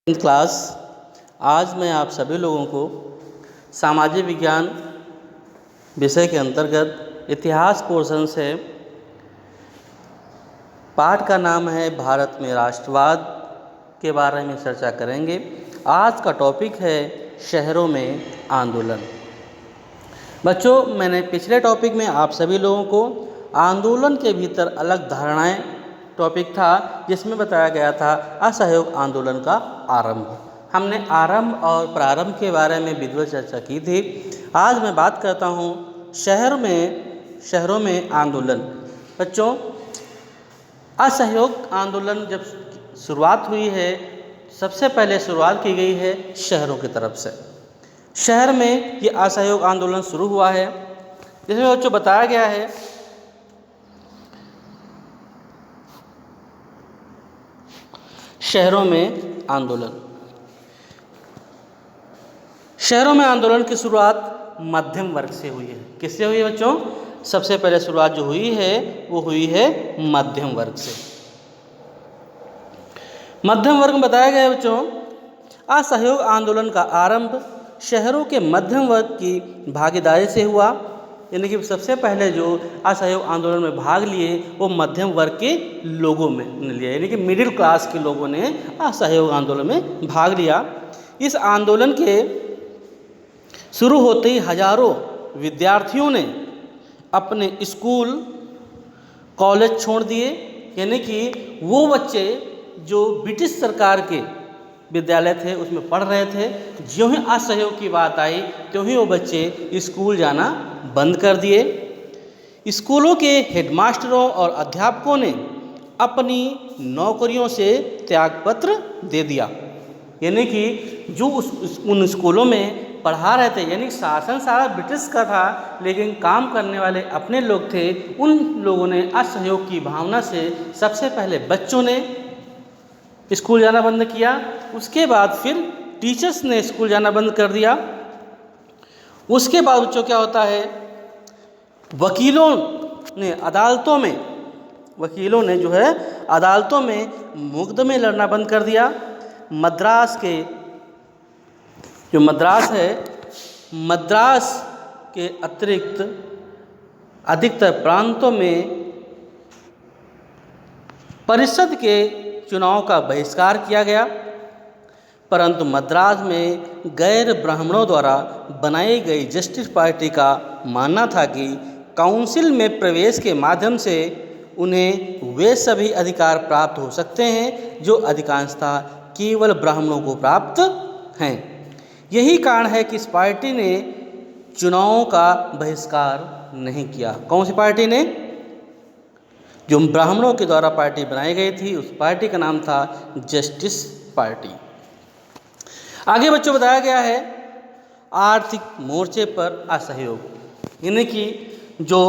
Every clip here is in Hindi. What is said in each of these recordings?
क्लास। आज मैं आप सभी लोगों को सामाजिक विज्ञान विषय के अंतर्गत इतिहास पोर्शन से पाठ का नाम है भारत में राष्ट्रवाद के बारे में चर्चा करेंगे। आज का टॉपिक है शहरों में आंदोलन। बच्चों, मैंने पिछले टॉपिक में आप सभी लोगों को आंदोलन के भीतर अलग धारणाएं टॉपिक था, जिसमें बताया गया था असहयोग आंदोलन का आरंभ। हमने आरंभ और प्रारंभ के बारे में विधिवत चर्चा की थी। आज मैं बात करता हूँ शहरों में आंदोलन। बच्चों, असहयोग आंदोलन जब शुरुआत हुई है, सबसे पहले शुरुआत की गई है शहरों की तरफ से। शहर में ये असहयोग आंदोलन शुरू हुआ है, जिसमें बच्चों बताया गया है शहरों में आंदोलन। शहरों में आंदोलन की शुरुआत मध्यम वर्ग से हुई है। किससे हुई है बच्चों? सबसे पहले शुरुआत जो हुई है वो हुई है मध्यम वर्ग से। मध्यम वर्ग में बताया गया है बच्चों, असहयोग आंदोलन का आरंभ शहरों के मध्यम वर्ग की भागीदारी से हुआ। यानी कि सबसे पहले जो असहयोग आंदोलन में भाग लिए वो मध्यम वर्ग के लोगों में लिया, यानी कि मिडिल क्लास के लोगों ने असहयोग आंदोलन में भाग लिया। इस आंदोलन के शुरू होते ही हजारों विद्यार्थियों ने अपने स्कूल कॉलेज छोड़ दिए। यानी कि वो बच्चे जो ब्रिटिश सरकार के विद्यालय थे उसमें पढ़ रहे थे, ज्यों ही असहयोग की बात आई त्यों ही वो बच्चे स्कूल जाना बंद कर दिए। स्कूलों के हेडमास्टरों और अध्यापकों ने अपनी नौकरियों से त्यागपत्र दे दिया। यानी कि जो उन स्कूलों में पढ़ा रहे थे, यानी शासन सारा ब्रिटिश का था, लेकिन काम करने वाले अपने लोग थे। उन लोगों ने असहयोग की भावना से सबसे पहले बच्चों ने स्कूल जाना बंद किया। उसके बाद फिर टीचर्स ने स्कूल जाना बंद कर दिया। उसके बाद बच्चों क्या होता है, वकीलों ने अदालतों में मुकदमे लड़ना बंद कर दिया। मद्रास के अतिरिक्त अधिकतर प्रांतों में परिषद के चुनाव का बहिष्कार किया गया, परंतु मद्रास में गैर ब्राह्मणों द्वारा बनाई गई जस्टिस पार्टी का मानना था कि काउंसिल में प्रवेश के माध्यम से उन्हें वे सभी अधिकार प्राप्त हो सकते हैं जो अधिकांशतः केवल ब्राह्मणों को प्राप्त हैं। यही कारण है कि इस पार्टी ने चुनावों का बहिष्कार नहीं किया। कौन सी पार्टी ने? जो ब्राह्मणों के द्वारा पार्टी बनाई गई थी, उस पार्टी का नाम था जस्टिस पार्टी। आगे बच्चों बताया गया है आर्थिक मोर्चे पर असहयोग। यानी कि जो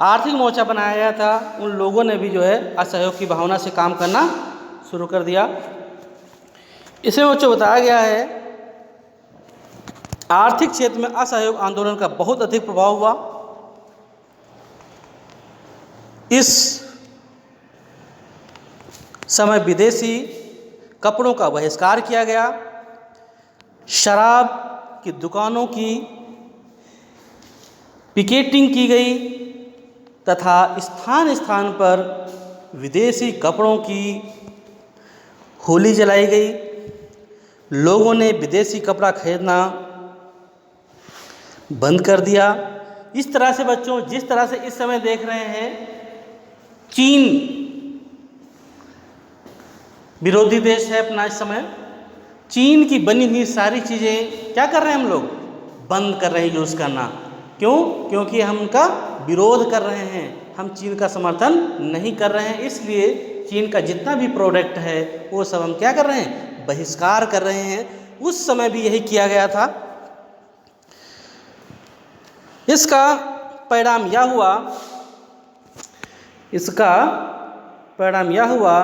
आर्थिक मोर्चा बनाया गया था, उन लोगों ने भी जो है असहयोग की भावना से काम करना शुरू कर दिया। इसमें बच्चों बताया गया है आर्थिक क्षेत्र में असहयोग आंदोलन का बहुत अधिक प्रभाव हुआ। इस समय विदेशी कपड़ों का बहिष्कार किया गया, शराब की दुकानों की पिकेटिंग की गई तथा स्थान स्थान पर विदेशी कपड़ों की होली जलाई गई। लोगों ने विदेशी कपड़ा खरीदना बंद कर दिया। इस तरह से बच्चों, जिस तरह से इस समय देख रहे हैं, चीन विरोधी देश है अपना इस समय। चीन की बनी हुई सारी चीज़ें क्या कर रहे हैं हम लोग? बंद कर रहे हैं यूज़ करना। क्यों? क्योंकि हम उनका विरोध कर रहे हैं, हम चीन का समर्थन नहीं कर रहे हैं। इसलिए चीन का जितना भी प्रोडक्ट है वो सब हम क्या कर रहे हैं? बहिष्कार कर रहे हैं। उस समय भी यही किया गया था। इसका परिणाम यह हुआ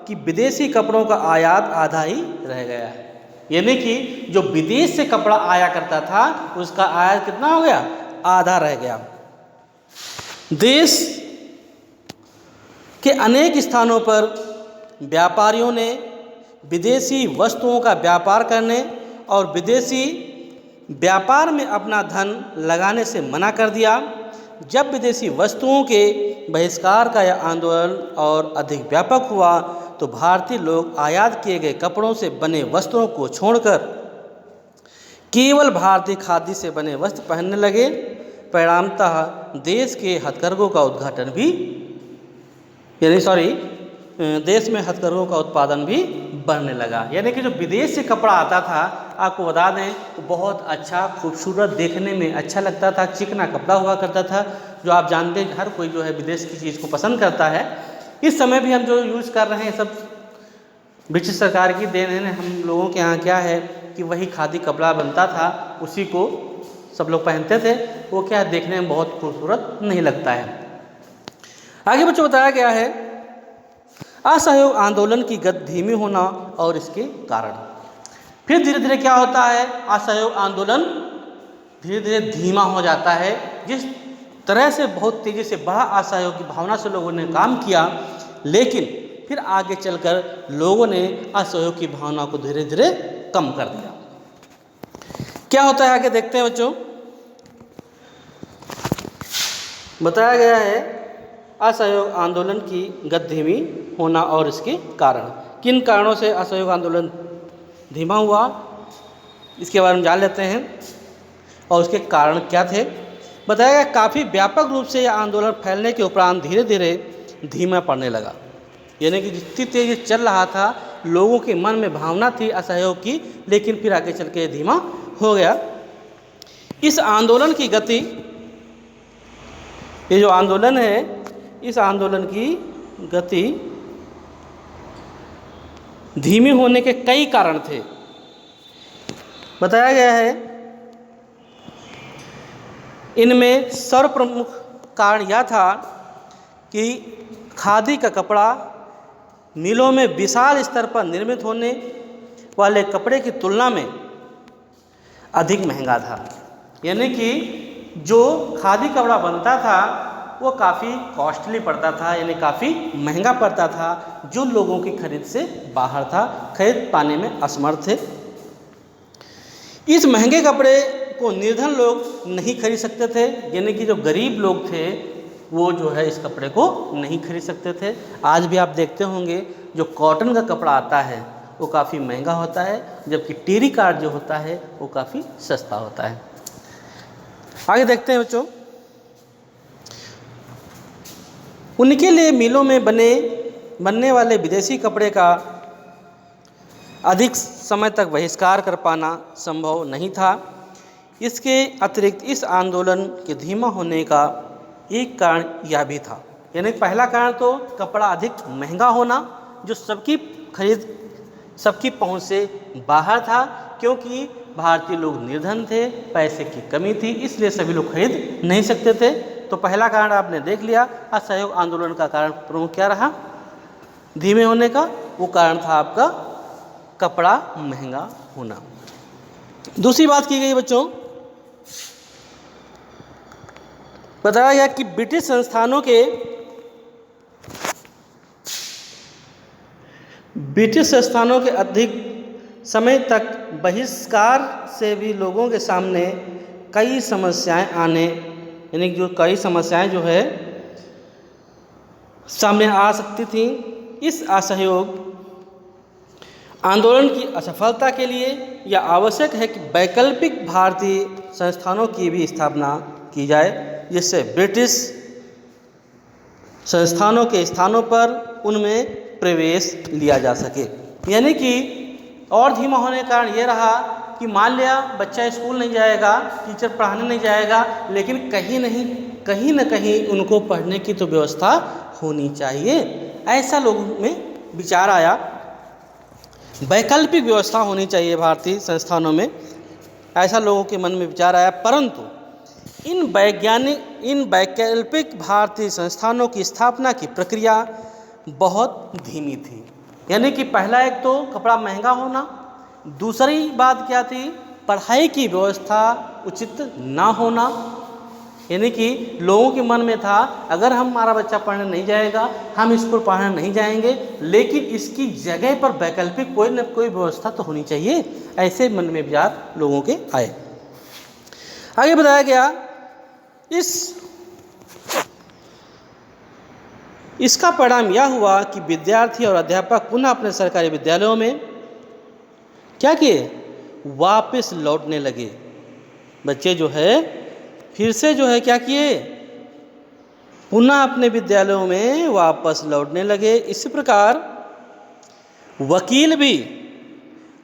कि विदेशी कपड़ों का आयात आधा ही रह गया है। यानी कि जो विदेश से कपड़ा आया करता था उसका आयात कितना हो गया? आधा रह गया। देश के अनेक स्थानों पर व्यापारियों ने विदेशी वस्तुओं का व्यापार करने और विदेशी व्यापार में अपना धन लगाने से मना कर दिया। जब विदेशी वस्तुओं के बहिष्कार का यह आंदोलन और अधिक व्यापक हुआ तो भारतीय लोग आयात किए गए कपड़ों से बने वस्त्रों को छोड़कर केवल भारतीय खादी से बने वस्त्र पहनने लगे। परिणामतः देश के हथकरघों का उद्घाटन भी देश में हथकरघों का उत्पादन भी बढ़ने लगा। यानी कि जो विदेश से कपड़ा आता था, आपको बता दें, वो बहुत अच्छा खूबसूरत, देखने में अच्छा लगता था, चिकना कपड़ा हुआ करता था, जो आप जानते हैं हर कोई जो है विदेश की चीज़ को पसंद करता है। इस समय भी हम जो यूज़ कर रहे हैं सब ब्रिटिश सरकार की देन है। हम लोगों के यहाँ क्या है कि वही खादी कपड़ा बनता था, उसी को सब लोग पहनते थे। वो क्या देखने में बहुत खूबसूरत नहीं लगता है। आगे बच्चों बताया गया है असहयोग आंदोलन की गति धीमी होना और इसके कारण। फिर धीरे धीरे क्या होता है, असहयोग आंदोलन धीरे धीरे धीमा हो जाता है। जिस तरह से बहुत तेज़ी से बढ़ा असहयोग की भावना से लोगों ने काम किया, लेकिन फिर आगे चलकर लोगों ने असहयोग की भावना को धीरे धीरे कम कर दिया। क्या होता है आगे देखते हैं बच्चों। बताया गया है असहयोग आंदोलन की गति धीमी होना और इसके कारण। किन कारणों से असहयोग आंदोलन धीमा हुआ, इसके बारे में जान लेते हैं और उसके कारण क्या थे। बताया गया काफ़ी व्यापक रूप से यह आंदोलन फैलने के उपरांत धीरे धीरे धीमा पड़ने लगा। यानी कि जितनी तेज़ी चल रहा था, लोगों के मन में भावना थी असहयोग की, लेकिन फिर आगे चल के धीमा हो गया। इस आंदोलन की गति, ये जो आंदोलन है, इस आंदोलन की गति धीमी होने के कई कारण थे। बताया गया है इनमें सर्वप्रमुख कारण यह था कि खादी का कपड़ा मिलों में विशाल स्तर पर निर्मित होने वाले कपड़े की तुलना में अधिक महंगा था। यानी कि जो खादी कपड़ा बनता था वो काफ़ी कॉस्टली पड़ता था, यानी काफ़ी महंगा पड़ता था, जो लोगों की खरीद से बाहर था, खरीद पाने में असमर्थ थे। इस महंगे कपड़े को निर्धन लोग नहीं खरीद सकते थे, यानी कि जो गरीब लोग थे वो जो है इस कपड़े को नहीं खरीद सकते थे। आज भी आप देखते होंगे जो कॉटन का कपड़ा आता है वो काफ़ी महंगा होता है, जबकि टेरी कार्ड जो होता है वो काफ़ी सस्ता होता है। आगे देखते हैं बच्चों। उनके लिए मिलों में बनने वाले विदेशी कपड़े का अधिक समय तक बहिष्कार कर पाना संभव नहीं था। इसके अतिरिक्त इस आंदोलन के धीमा होने का एक कारण यह भी था, यानी पहला कारण तो कपड़ा अधिक महंगा होना, जो सबकी पहुंच से बाहर था, क्योंकि भारतीय लोग निर्धन थे, पैसे की कमी थी, इसलिए सभी लोग खरीद नहीं सकते थे। तो पहला कारण आपने देख लिया। असहयोग आंदोलन का कारण प्रमुख क्या रहा धीमे होने का, वो कारण था आपका कपड़ा महंगा होना। दूसरी बात की गई बच्चों, बताया गया कि ब्रिटिश संस्थानों के अधिक समय तक बहिष्कार से भी लोगों के सामने कई समस्याएं जो है सामने आ सकती थी। इस असहयोग आंदोलन की असफलता के लिए यह आवश्यक है कि वैकल्पिक भारतीय संस्थानों की भी स्थापना की जाए, जिससे ब्रिटिश संस्थानों के स्थानों पर उनमें प्रवेश लिया जा सके। यानी कि और धीमा होने का कारण ये रहा कि मान लिया बच्चा स्कूल नहीं जाएगा, टीचर पढ़ाने नहीं जाएगा, लेकिन कहीं न कहीं उनको पढ़ने की तो व्यवस्था होनी चाहिए, ऐसा लोगों में विचार आया। वैकल्पिक व्यवस्था होनी चाहिए भारतीय संस्थानों में, ऐसा लोगों के मन में विचार आया। परंतु इन वैकल्पिक भारतीय संस्थानों की स्थापना की प्रक्रिया बहुत धीमी थी। यानी कि पहला एक तो कपड़ा महंगा होना, दूसरी बात क्या थी, पढ़ाई की व्यवस्था उचित ना होना, यानी कि लोगों के मन में था अगर हमारा बच्चा पढ़ने नहीं जाएगा, हम स्कूल पढ़ने नहीं जाएंगे, लेकिन इसकी जगह पर वैकल्पिक कोई न कोई व्यवस्था तो होनी चाहिए, ऐसे मन में विचार लोगों के आए। आगे बताया गया इसका परिणाम यह हुआ कि विद्यार्थी और अध्यापक पुनः अपने सरकारी विद्यालयों में क्या किए, वापस लौटने लगे। बच्चे जो है फिर से जो है क्या किए, पुनः अपने विद्यालयों में वापस लौटने लगे। इसी प्रकार वकील भी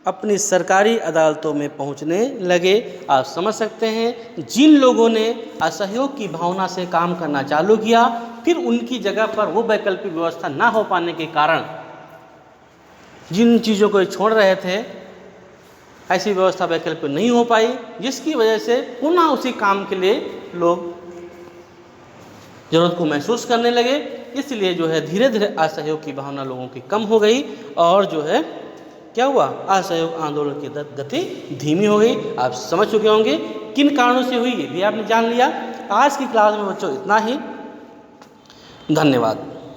अपनी सरकारी अदालतों में पहुंचने लगे। आप समझ सकते हैं जिन लोगों ने असहयोग की भावना से काम करना चालू किया, फिर उनकी जगह पर वो वैकल्पिक व्यवस्था ना हो पाने के कारण जिन चीज़ों को छोड़ रहे थे, ऐसी व्यवस्था वैकल्पिक नहीं हो पाई, जिसकी वजह से पुनः उसी काम के लिए लोग जरूरत को महसूस करने लगे। इसलिए जो है धीरे धीरे असहयोग की भावना लोगों की कम हो गई और जो है क्या हुआ, असहयोग आंदोलन की गति धीमी हो गई। आप समझ चुके होंगे किन कारणों से हुई, ये भी आपने जान लिया। आज की क्लास में बच्चों इतना ही। धन्यवाद।